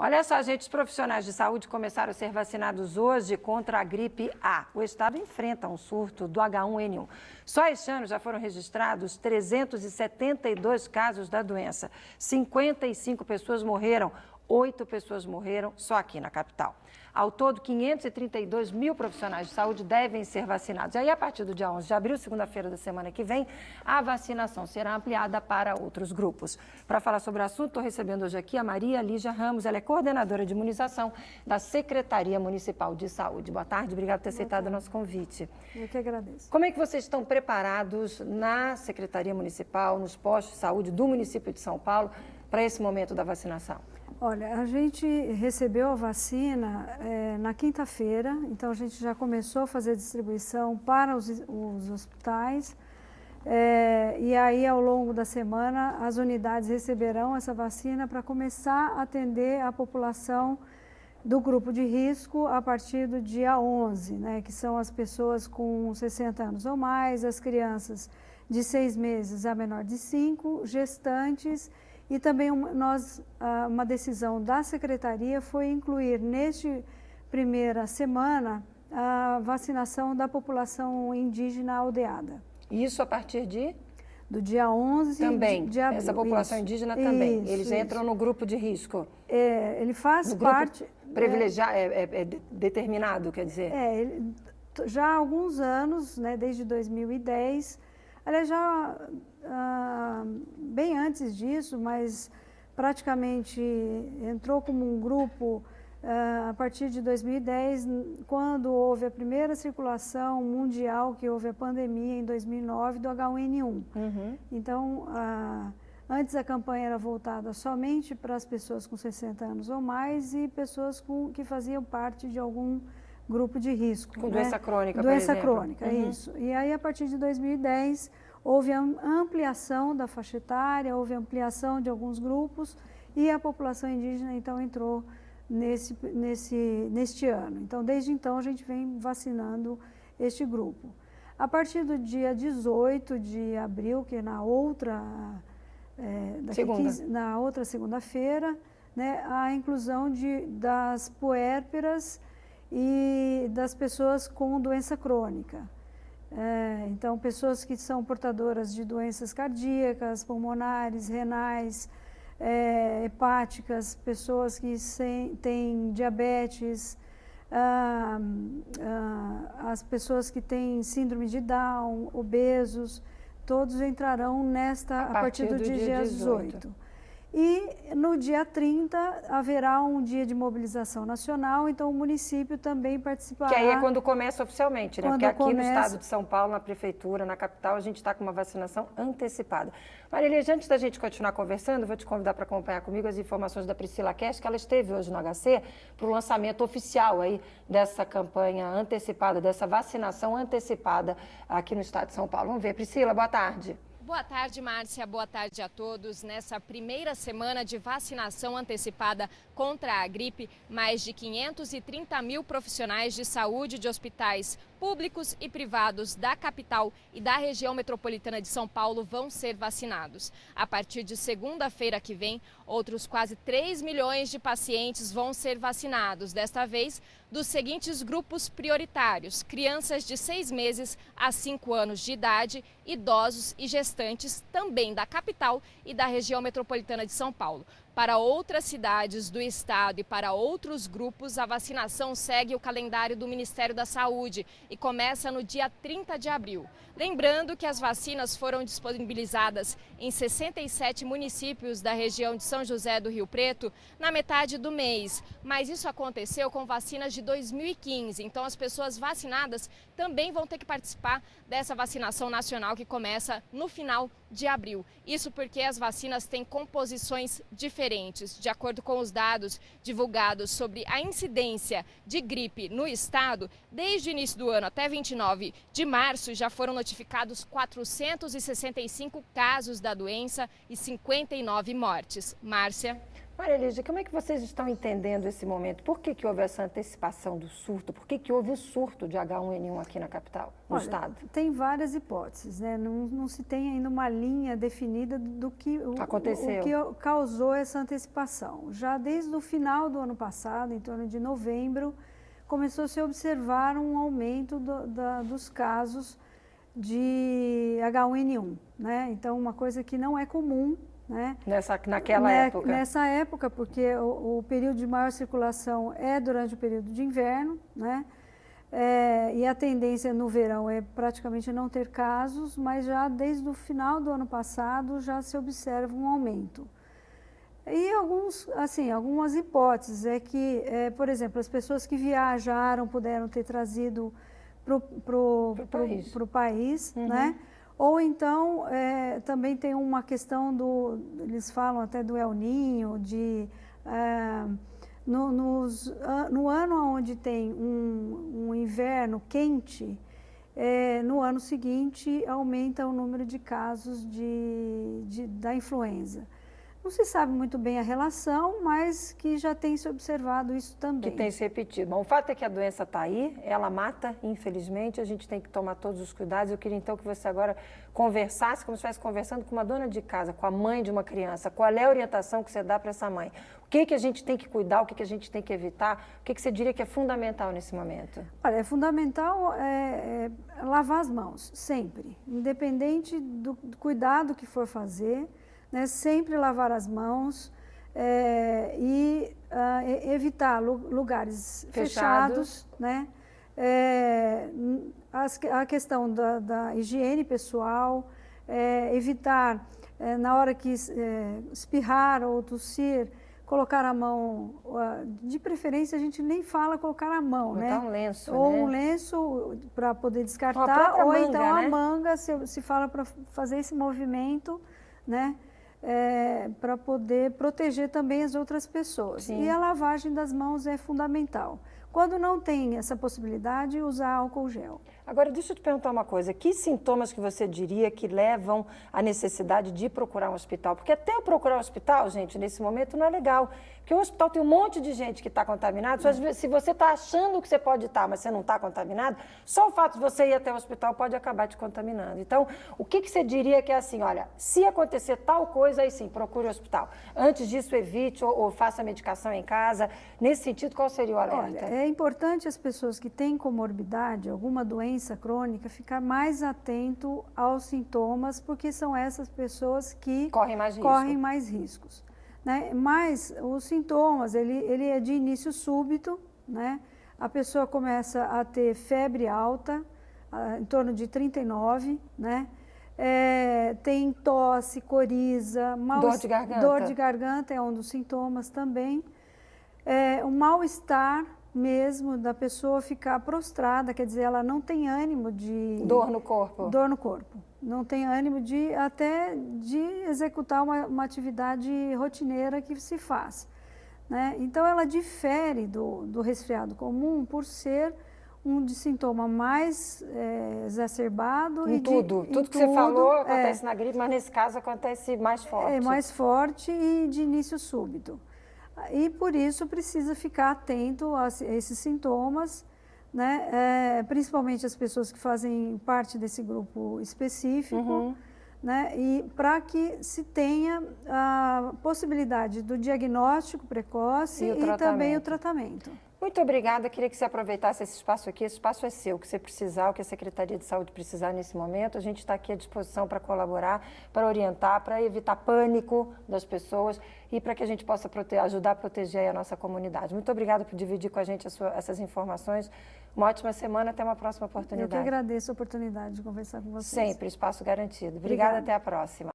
Olha só, gente, os profissionais de saúde começaram a ser vacinados hoje contra a gripe A. O estado enfrenta um surto do H1N1. Só este ano já foram registrados 372 casos da doença. 55 pessoas morreram, 8 pessoas morreram só aqui na capital. Ao todo, 532 mil profissionais de saúde devem ser vacinados. E aí, a partir do dia 11 de abril, segunda-feira da semana que vem, a vacinação será ampliada para outros grupos. Para falar sobre o assunto, estou recebendo hoje aqui a Maria Lígia Ramos. Ela é coordenadora de imunização da Secretaria Municipal de Saúde. Boa tarde, obrigada por ter aceitado o nosso convite. Eu que agradeço. Como é que vocês estão preparados na Secretaria Municipal, nos postos de saúde do município de São Paulo, para esse momento da vacinação? Olha, a gente recebeu a vacina na quinta-feira, então a gente já começou a fazer distribuição para os hospitais e aí ao longo da semana as unidades receberão essa vacina para começar a atender a população do grupo de risco a partir do dia 11, né, que são as pessoas com 60 anos ou mais, as crianças de 6 meses a menor de 5, gestantes. E também uma decisão da Secretaria foi incluir neste primeira semana a vacinação da população indígena aldeada. Isso a partir de? Do dia 11 também. de abril. Essa população indígena também. Isso, eles entram no grupo de risco. Ele faz parte... Privilegiado, determinado, quer dizer? Já há alguns anos, né, desde 2010... Aliás, já bem antes disso, mas praticamente entrou como um grupo a partir de 2010, quando houve a primeira circulação mundial, que houve a pandemia em 2009 do H1N1. Uhum. Então, antes a campanha era voltada somente para as pessoas com 60 anos ou mais e pessoas que faziam parte de algum grupo de risco. Com doença crônica, doença por exemplo. crônica, isso. E aí, a partir de 2010, houve a ampliação da faixa etária, houve a ampliação de alguns grupos e a população indígena, então, entrou neste ano. Então, desde então, a gente vem vacinando este grupo. A partir do dia 18 de abril, que é na outra segunda-feira, né, a inclusão das puérperas e das pessoas com doença crônica. Então, pessoas que são portadoras de doenças cardíacas, pulmonares, renais, hepáticas, pessoas que têm diabetes, as pessoas que têm síndrome de Down, obesos, todos entrarão a partir do dia 18. E no dia 30 haverá um dia de mobilização nacional, então o município também participará. Que aí é quando começa oficialmente, né? Porque aqui no estado de São Paulo, na prefeitura, na capital, a gente está com uma vacinação antecipada. Maria Lígia, antes da gente continuar conversando, vou te convidar para acompanhar comigo as informações da Priscila Cash, que ela esteve hoje no HC para o lançamento oficial aí dessa campanha antecipada, dessa vacinação antecipada aqui no estado de São Paulo. Vamos ver. Priscila, boa tarde. Boa tarde, Márcia. Boa tarde a todos. Nessa primeira semana de vacinação antecipada contra a gripe, mais de 530 mil profissionais de saúde de hospitais públicos e privados da capital e da região metropolitana de São Paulo vão ser vacinados. A partir de segunda-feira que vem, outros quase 3 milhões de pacientes vão ser vacinados, desta vez dos seguintes grupos prioritários: crianças de 6 meses a 5 anos de idade, idosos e gestantes, também da capital e da região metropolitana de São Paulo. Para outras cidades do estado e para outros grupos, a vacinação segue o calendário do Ministério da Saúde e começa no dia 30 de abril. Lembrando que as vacinas foram disponibilizadas em 67 municípios da região de São José do Rio Preto na metade do mês, mas isso aconteceu com vacinas de 2015, então as pessoas vacinadas também vão ter que participar dessa vacinação nacional que começa no final de abril. Isso porque as vacinas têm composições diferentes. De acordo com os dados divulgados sobre a incidência de gripe no estado, desde o início do ano até 29 de março já foram notificados 465 casos da doença e 59 mortes. Márcia. Maria Lígia, como é que vocês estão entendendo esse momento? Por que houve essa antecipação do surto? Por que houve o surto de H1N1 aqui na capital, no estado? Tem várias hipóteses, né? Não se tem ainda uma linha definida do que aconteceu, o que causou essa antecipação. Já desde o final do ano passado, em torno de novembro, começou a se observar um aumento dos casos de H1N1, né? Então, uma coisa que não é comum, né? Naquela época? Nessa época, porque o período de maior circulação é durante o período de inverno, né? E a tendência no verão é praticamente não ter casos, mas já desde o final do ano passado já se observa um aumento. E algumas hipóteses é que, por exemplo, as pessoas que viajaram puderam ter trazido para o país, né? Ou então, também tem uma questão eles falam até do El Niño, no ano onde tem um inverno quente, no ano seguinte aumenta o número de casos da influenza. Não se sabe muito bem a relação, mas que já tem se observado isso também. Que tem se repetido. Bom, o fato é que a doença está aí, ela mata, infelizmente, a gente tem que tomar todos os cuidados. Eu queria então que você agora conversasse, como se estivesse conversando com uma dona de casa, com a mãe de uma criança. Qual é a orientação que você dá para essa mãe? O que a gente tem que cuidar, o que a gente tem que evitar? O que você diria que é fundamental nesse momento? Olha, é fundamental lavar as mãos, sempre. Independente do cuidado que for fazer, né, sempre lavar as mãos e evitar lugares fechados, né? A questão da higiene pessoal, evitar, na hora que espirrar ou tossir, colocar a mão, de preferência a gente nem fala colocar a mão, botar, né? Um lenço, ou né? Um lenço para poder descartar, ou manga, então né? a manga, se fala para fazer esse movimento, né? Para poder proteger também as outras pessoas. Sim. E a lavagem das mãos é fundamental. Quando não tem essa possibilidade, usar álcool gel. Agora, deixa eu te perguntar uma coisa. Que sintomas que você diria que levam à necessidade de procurar um hospital? Porque até procurar um hospital, gente, nesse momento não é legal. Porque o hospital tem um monte de gente que está contaminado. Se você está achando que você pode estar, mas você não está contaminado, só o fato de você ir até o hospital pode acabar te contaminando. Então, o que você diria que é assim, olha, se acontecer tal coisa, aí sim, procure o hospital. Antes disso, evite ou faça a medicação em casa. Nesse sentido, qual seria o alerta? Olha, é importante as pessoas que têm comorbidade, alguma doença crônica, ficar mais atento aos sintomas, porque são essas pessoas que correm mais riscos. Né? Mas os sintomas, ele é de início súbito, né? A pessoa começa a ter febre alta, em torno de 39, né? Tem tosse, coriza, dor de garganta é um dos sintomas também. O mal-estar mesmo da pessoa ficar prostrada, quer dizer, ela não tem ânimo de... Dor no corpo. Dor no corpo. Não tem ânimo até de executar uma atividade rotineira que se faz. Né? Então, ela difere do resfriado comum por ser um de sintoma mais exacerbado. Tudo que você falou acontece na gripe, mas nesse caso acontece mais forte. É mais forte e de início súbito. E por isso precisa ficar atento a esses sintomas, né? Principalmente as pessoas que fazem parte desse grupo específico, né? E para que se tenha a possibilidade do diagnóstico precoce e também o tratamento. Muito obrigada, queria que você aproveitasse esse espaço aqui, esse espaço é seu, o que você precisar, o que a Secretaria de Saúde precisar nesse momento, a gente está aqui à disposição para colaborar, para orientar, para evitar pânico das pessoas e para que a gente possa ajudar a proteger a nossa comunidade. Muito obrigada por dividir com a gente essas informações, uma ótima semana, até uma próxima oportunidade. Eu que agradeço a oportunidade de conversar com vocês. Sempre, espaço garantido. Obrigada, até a próxima.